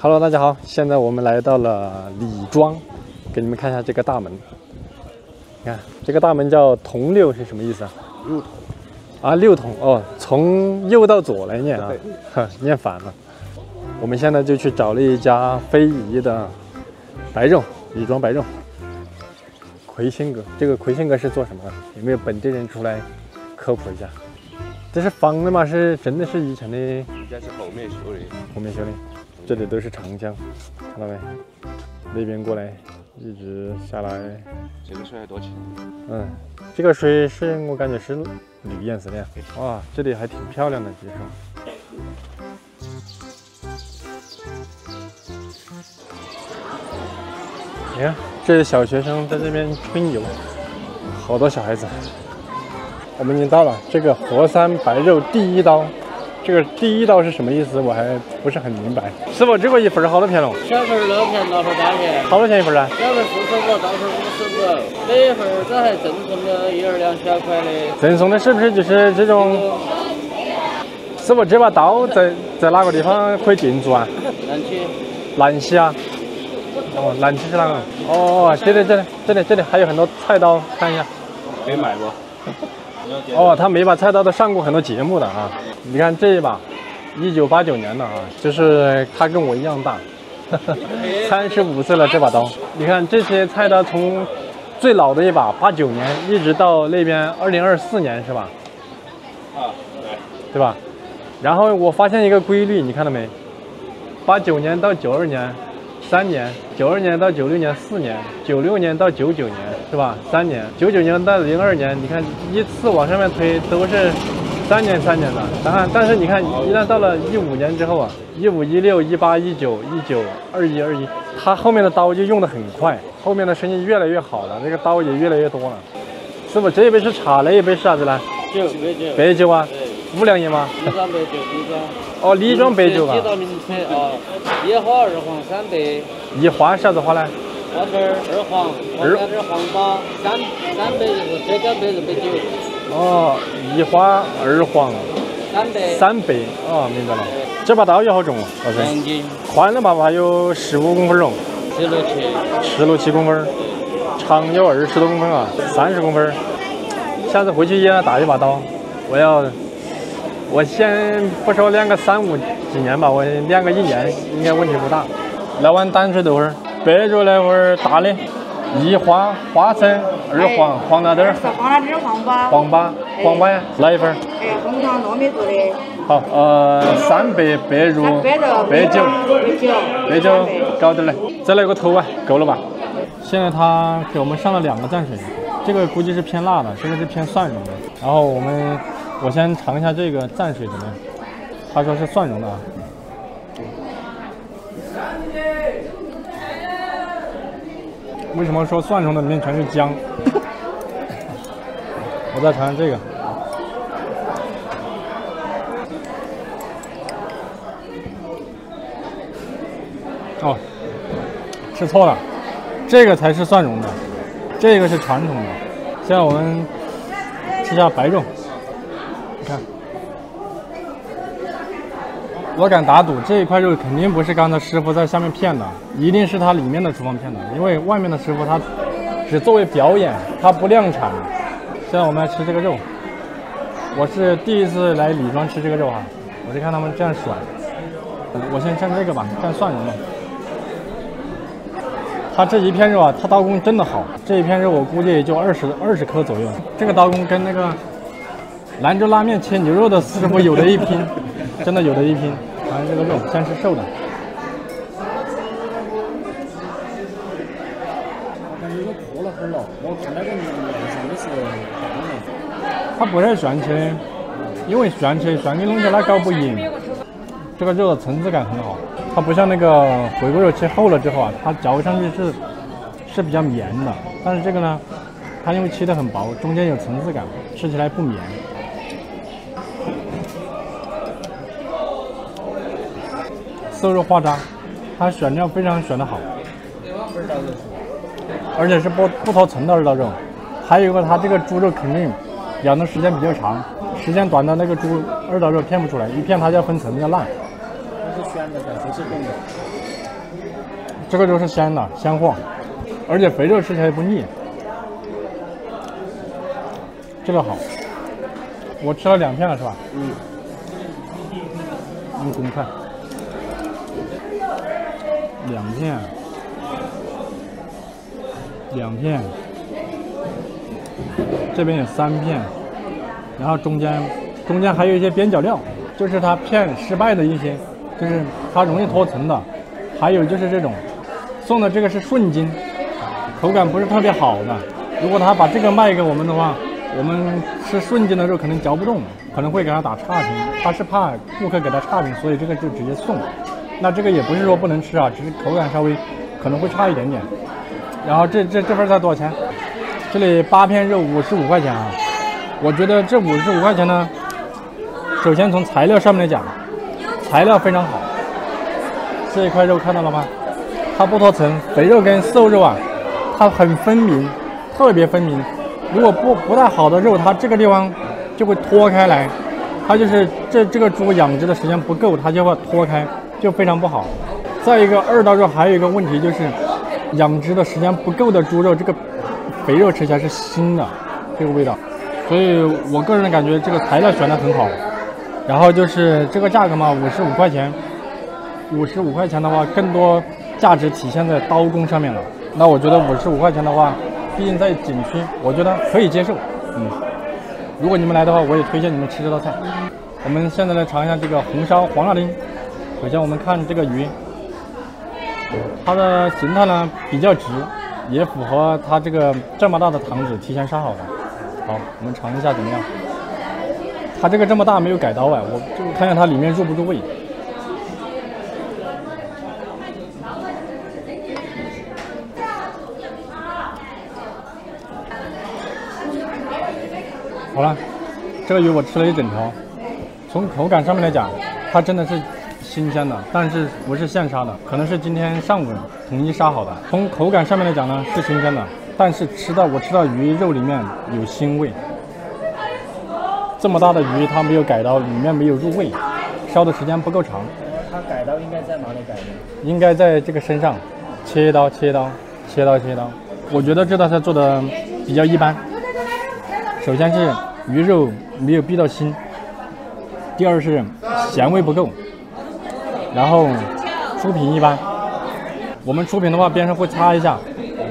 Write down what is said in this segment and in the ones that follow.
Hello， 大家好，现在我们来到了李庄，给你们看一下这个大门。你看这个大门叫同六是什么意思啊？六统啊，六统哦，从右到左来念啊，念反了。我们现在就去找了一家非遗的白肉，李庄白肉。魁星阁，这个魁星阁是做什么的？有没有本地人出来科普一下？这是仿的吗？是真的是以前的？应该是后面修的。后面修的。这里都是长江，看到没？那边过来，一直下来。这个水还多清。这个水是我感觉是绿颜色的呀。哇，这里还挺漂亮的，其实。你看，这小学生在这边春游，好多小孩子。我们已经到了这个佛山白肉第一刀。这个第一刀是什么意思？我还不是很明白。师傅，这个一份好多钱喽？小份6片，大份8片。好多钱一份啊？小份45个，大份50个。每份这还赠送的1、2、2小块的。赠送的是不是就是这种？师傅，这把刀在哪个地方可以进驻啊？南溪。南溪啊？哦，南溪是哪个？哦，这里还有很多菜刀，看一下。可以买不？哦，他每把菜刀都上过很多节目的啊。你看这一把，1989年的啊，就是他跟我一样大，35岁了这把刀。你看这些菜刀从最老的一把89年，一直到那边2024年是吧？啊，对吧？然后我发现一个规律，你看到没？89年到92年3年，92年到96年4年，96年到99年是吧？3年，99年到02年，你看依次往上面推都是3年的。但是你看，一旦到了15年之后啊，15、16、18、19、19、21、21，它后面的刀就用得很快，后面的生意越来越好了，这个刀也越来越多了。师傅，这一杯是茶，那一杯是啥子呢？酒，白酒啊，5粮液吗？李庄白酒，哦，李庄白酒吧。几道名称啊？一花、2黄、3白。一花是啥子花呢？花粉2黄，黄干点黄巴，3白就是浙江白肉白酒。哦，一花2黄3白。哦，明白了。这把刀也好重哦，老师。2斤。宽的把还有15公分重。16、7公分，长有20多公分啊，30公分。下次回去也要打一把刀，我先不说练个3、5几年吧，我练个1年应该问题不大。来碗淡水豆花，白肉来碗大的，一花花生2黄，黄大豆儿。是黄大豆黄粑呀，来一份。红糖糯米做的。好，3杯白肉白酒搞点来，再来个头碗，够了吧？现在他给我们上了2个蘸水，这个估计是偏辣的，这个是偏蒜蓉的。然后我先尝一下这个蘸水怎么样？他说是蒜蓉的啊。为什么说蒜蓉的里面全是姜？我再尝尝这个。哦，吃错了，这个才是蒜蓉的，这个是传统的。现在我们吃下白肉，你看，我敢打赌这一块肉肯定不是刚才师傅在下面片的，一定是他里面的厨房片的，因为外面的师傅他只作为表演，他不量产。现在我们来吃这个肉，我是第一次来李庄吃这个肉哈，我是看他们这样甩，我先蘸这个吧，蘸蒜蓉吧。它这一片肉啊，它刀工真的好。这一片肉我估计也就20克左右。这个刀工跟那个兰州拉面切牛肉的师傅有的一拼，真的有的一拼。尝这个肉，先吃瘦的。感觉都破了粉了，我看那个面上的是干的。它不太旋切，因为旋切给弄起来搞不赢。这个肉的层次感很好。它不像那个回锅肉切厚了之后啊，它嚼上去是比较绵的，但是这个呢，它因为切得很薄，中间有层次感，吃起来不绵。瘦肉化渣，它选料非常选得好，二道肉，而且是不脱层的二道肉。还有一个，它这个猪肉肯定养的时间比较长，时间短的那个猪二道肉片不出来，一片它就要分层，要烂。这是鲜的，不是冻的。这个就是鲜的，鲜货，而且肥肉吃起来不腻。这个好，我吃了2片了是吧？嗯。你给你看，2片，2片，这边有3片，然后中间还有一些边角料，就是它片失败的一些，就是它容易脱层的，还有就是这种送的这个是顺筋，口感不是特别好的。如果他把这个卖给我们的话，我们吃顺筋的肉可能嚼不动，可能会给他打差评。他是怕顾客给他差评，所以这个就直接送。那这个也不是说不能吃啊，只是口感稍微可能会差一点点。然后这份菜多少钱？这里8片肉55块钱啊。我觉得这55块钱呢，首先从材料上面来讲，材料非常好。这一块肉看到了吗？它不脱层，肥肉跟瘦肉啊，它很分明，特别分明。如果不太好的肉，它这个地方就会脱开来，它就是这个猪养殖的时间不够，它就会脱开，就非常不好。再一个2道肉还有一个问题就是，养殖的时间不够的猪肉，这个肥肉吃起来是腥的，这个味道。所以我个人感觉这个材料选的很好。然后就是这个价格嘛，55块钱，55块钱的话，更多价值体现在刀工上面了。那我觉得55块钱的话，毕竟在景区，我觉得可以接受。如果你们来的话，我也推荐你们吃这道菜。我们现在来尝一下这个红烧黄辣丁。首先我们看这个鱼，它的形态呢比较直，也符合它这么大的膛子提前杀好的。好，我们尝一下怎么样？它这么大没有改刀哎，我就看看它里面入不入味。好了，这个鱼我吃了一整条，从口感上面来讲，它真的是新鲜的，但是不是现杀的，可能是今天上午统一杀好的。从口感上面来讲呢，是新鲜的，但是我吃到鱼肉里面有腥味。这么大的鱼，它没有改刀，里面没有入味，烧的时间不够长。它改刀应该在哪里改的？应该在这个身上，切一刀。我觉得这道菜做的比较一般。首先是鱼肉没有煸到腥，第二是咸味不够，然后出品一般。我们出品的话边上会擦一下，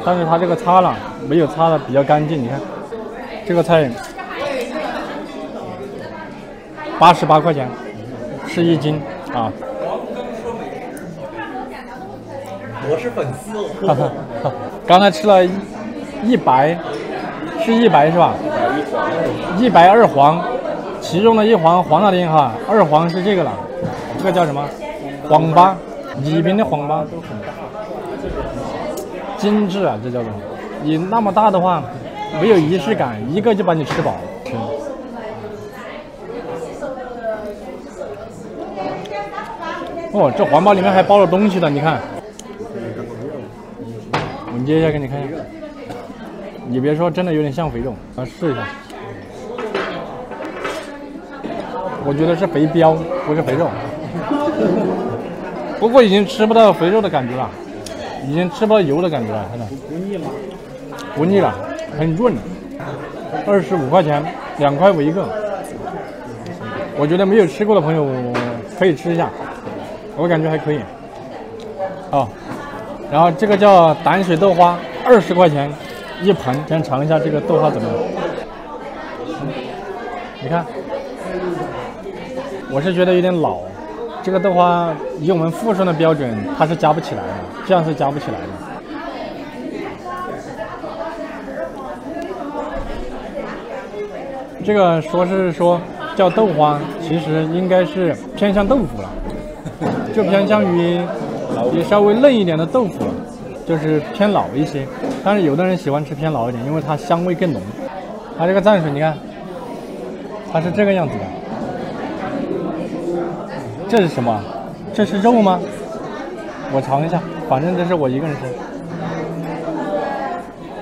但是它这个擦了没有擦的比较干净。你看这个菜88块钱是1斤啊。我是粉丝哦。刚才吃了100，是100是吧？100二黄，其中的1黄黄辣丁哈，2黄是这个了，这个叫什么？黄巴，里边的黄巴都很大，精致啊，这叫做。你那么大的话，没有仪式感，一个就把你吃饱。哦，这黄巴里面还包了东西的，你看。我捏一下给你看一下，你别说，真的有点像肥肉，咱试一下。我觉得是肥膘，不是肥肉。不过已经吃不到肥肉的感觉了，已经吃不到油的感觉了，真的。不腻吗？不腻了，很润。25块钱，2块5一个。我觉得没有吃过的朋友可以吃一下，我感觉还可以。哦。然后这个叫胆水豆花，20块钱1盆，先尝一下这个豆花怎么样？你看，我是觉得有点老，这个豆花以我们富顺的标准，它是夹不起来的，这样是夹不起来的。这个说叫豆花，其实应该是偏向豆腐了，就偏向于也稍微嫩一点的豆腐了，就是偏老一些。但是有的人喜欢吃偏老一点，因为它香味更浓。它这个蘸水，你看，它是这个样子的。这是什么？这是肉吗？我尝一下，反正这是我一个人吃。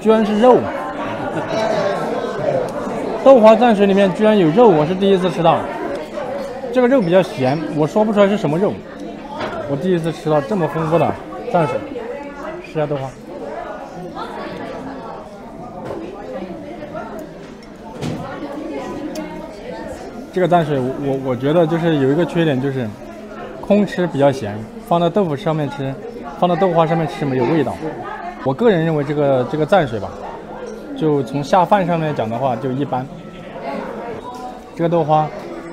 居然是肉。豆花蘸水里面居然有肉，我是第一次吃到。这个肉比较咸，我说不出来是什么肉。我第一次吃到这么丰富的蘸水。试下豆花。这个蘸水我觉得就是有一个缺点，就是空吃比较咸，放到豆腐上面吃，放到豆花上面吃没有味道。我个人认为这个蘸水吧，就从下饭上面讲的话就一般。这个豆花，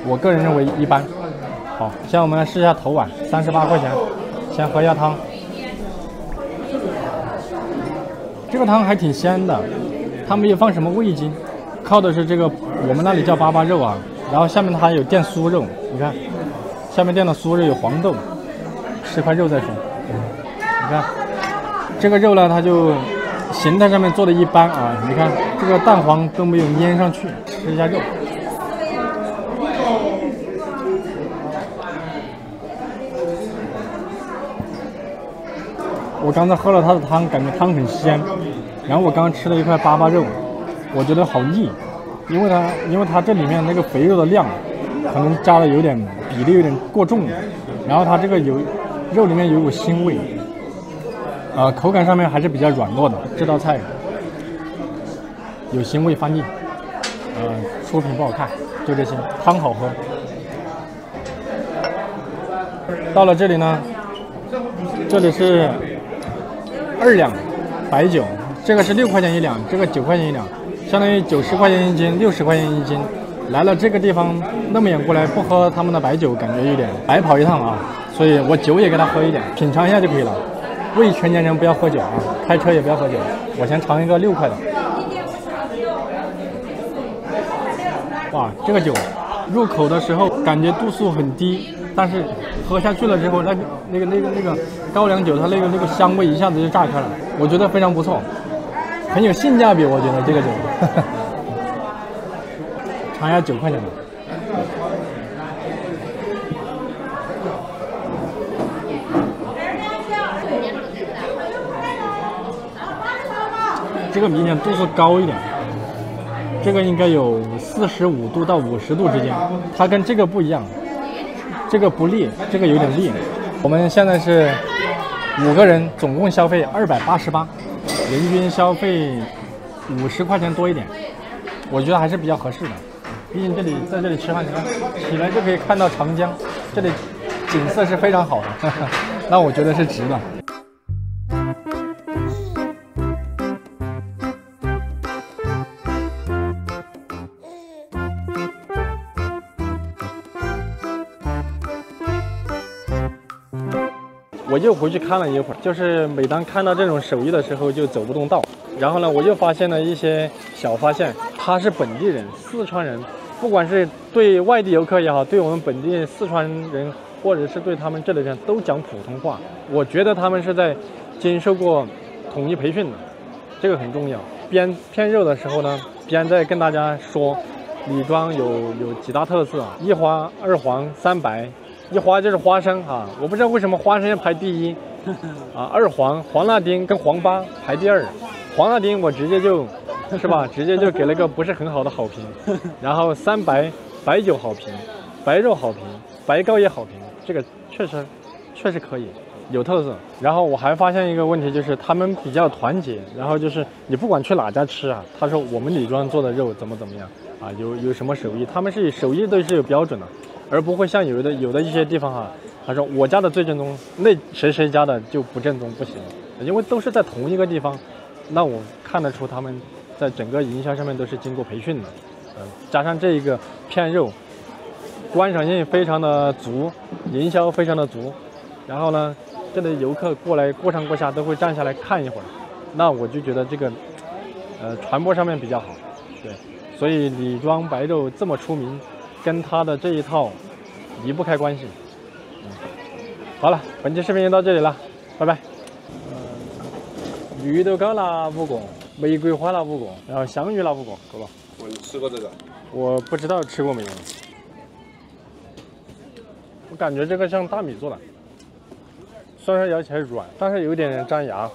我个人认为一般。好，现在我们来试一下头碗，38块钱，先喝一下汤。这个汤还挺鲜的，它没有放什么味精，靠的是这个我们那里叫粑粑肉啊。然后下面它还有垫酥肉，你看，下面垫的酥肉有黄豆，吃块肉再说。你看，这个肉呢，它就形态上面做的一般啊。你看这个蛋黄都没有粘上去，吃一下肉。我刚才喝了它的汤，感觉汤很鲜。然后我刚刚吃了一块粑粑肉，我觉得好腻。因为它这里面那个肥肉的量，可能加的有点比例有点过重，然后它这个肉里面有股腥味，口感上面还是比较软糯的。这道菜有腥味发腻，出品不好看，就这些。汤好喝。到了这里呢，这里是2两白酒，这个是6块钱1两，这个9块钱1两。相当于90块钱1斤，60块钱1斤。来了这个地方那么远过来，不喝他们的白酒，感觉有点白跑一趟啊。所以我酒也给他喝一点，品尝一下就可以了。未成年人不要喝酒啊，开车也不要喝酒。我先尝一个6块的。哇，这个酒入口的时候感觉度数很低，但是喝下去了之后，那个高粱酒它那个香味一下子就炸开了，我觉得非常不错。很有性价比，我觉得这个酒。尝一下9块钱的。这个明显度数高一点，这个应该有45度到50度之间，它跟这个不一样，这个不烈，这个有点烈。我们现在是5个人，总共消费288。人均消费50块钱多一点，我觉得还是比较合适的。毕竟在这里吃饭，起来就可以看到长江，这里景色是非常好的，那我觉得是值的。我又回去看了一会儿，就是每当看到这种手艺的时候就走不动道。然后呢，我又发现了一些小发现，他是本地人，四川人，不管是对外地游客也好，对我们本地四川人，或者是对他们这里人都讲普通话。我觉得他们是在经受过统一培训的，这个很重要。边片肉的时候呢，边在跟大家说，李庄有几大特色：1花、2黄、3白。1花就是花生啊，我不知道为什么花生排第1啊，2黄黄辣丁跟黄粑排第2，黄辣丁我直接就是吧，直接就给了个不是很好的好评，然后3白白酒好评，白肉好评，白糕也好评，这个确实可以，有特色。然后我还发现一个问题，就是他们比较团结，然后就是你不管去哪家吃啊，他说我们李庄做的肉怎么样啊，有什么手艺，他们是手艺都是有标准的。而不会像有的一些地方他说我家的最正宗，那谁家的就不正宗不行，因为都是在同一个地方，那我看得出他们在整个营销上面都是经过培训的，加上这一个片肉，观赏性非常的足，营销非常的足，然后呢，这里游客过来过上过下都会站下来看一会儿，那我就觉得这个传播上面比较好，对，所以李庄白肉这么出名。跟他的这一套离不开关系。好了，本期视频就到这里了，拜拜。绿豆糕拿5个，玫瑰花拿5个，然后香芋拿5个，够了。你吃过这个？我不知道吃过没有。我感觉这个像大米做的，虽然咬起来软，但是有点粘牙。